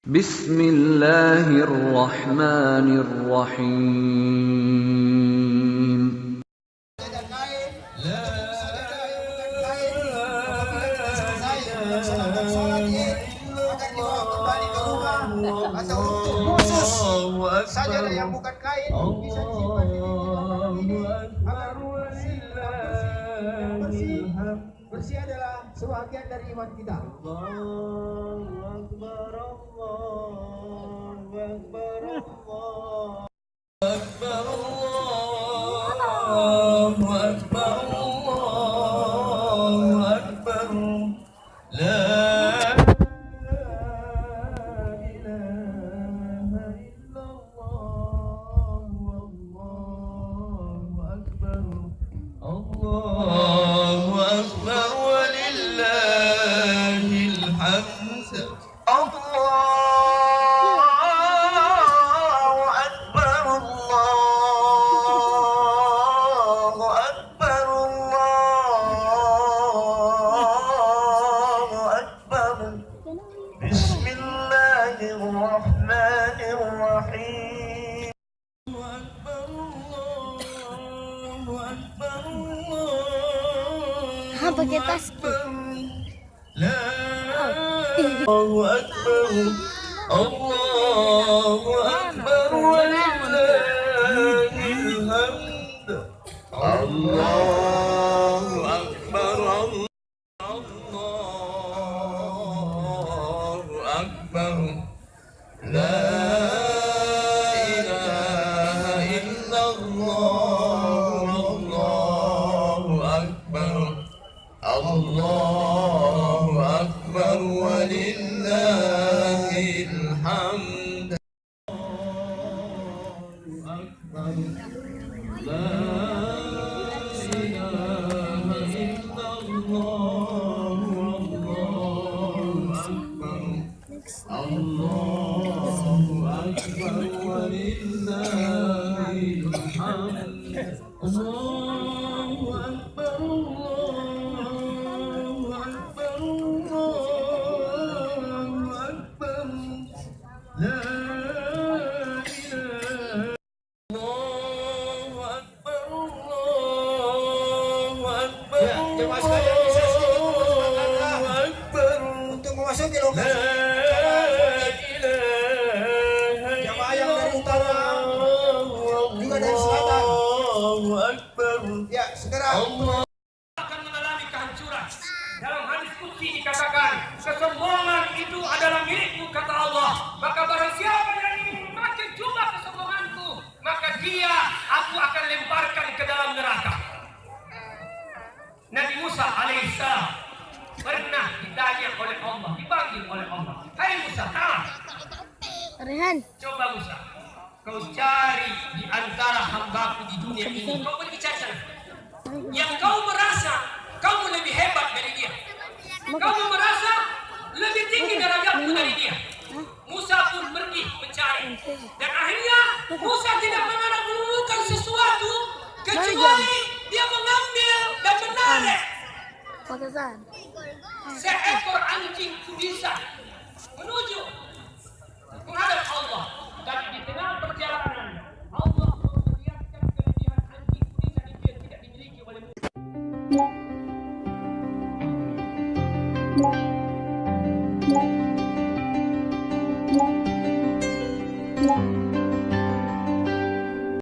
Bismillahirrahmanirrahim. Atau untuk khusus sajalah yang bukan kain bisa disimpan di bersih adalah sebahagian dari iman kita. Allahu Akbar, Allahu Akbar, Allahu Akbar, Allahu Akbar, Allahu Akbar. La Allahu Akbar walillahil hamd. Allahu Akbar, Allahu Akbar, Allahu Akbar. Bismillahirrahmanirrahim. Pakai tasbih. Allahu Akbar, Allahu Akbar walillahil hamd. Allahu Akbar, Allahu Akbar. La ilaha illallah, Allahu Akbar. Allahu Akbar walillahil hamd. Allahu Akbar. La ilaha illallah, Allahu Akbar. Allahu Akbar walillahil hamd. Allahu Akbar, Allahu Akbar, Allahu Akbar. La ilaha. Allahu Akbar, Allahu Akbar. Jemaah sekalian bisa sedikit mempersembahkanlah Allahu Akbar untuk memasuki lokasi. Jemaah yang dari utara juga dari selatan. Allahu Akbar. Ya, segera. Akan mengalami kehancuran. Dalam hadis qudsi dikatakan, kesombongan itu adalah milikmu, kata Allah. Maka barang siapa yang ingin memakai jubah kesombonganku, maka dia aku akan lemparkan ke dalam neraka. Nabi Musa alaihissalam pernah ditanya oleh Allah, dipanggil oleh Allah. Hai Musa, Rehan. coba Musa, kau cari di antara hambaku di dunia ini. Kau pergi cari sana. Yang kau merasa kamu lebih hebat dari dia, kamu merasa lebih tinggi derajatmu dari dia. Musa pun pergi mencari, dan akhirnya Musa tidak pernah menemukan sesuatu kecuali dia mengambil dan menarik seekor anjing bisa menuju menghadap Allah. Dan di tengah perjalanan Allah memperlihatkan kelebihan anjing bisa yang tidak dimiliki oleh Musa.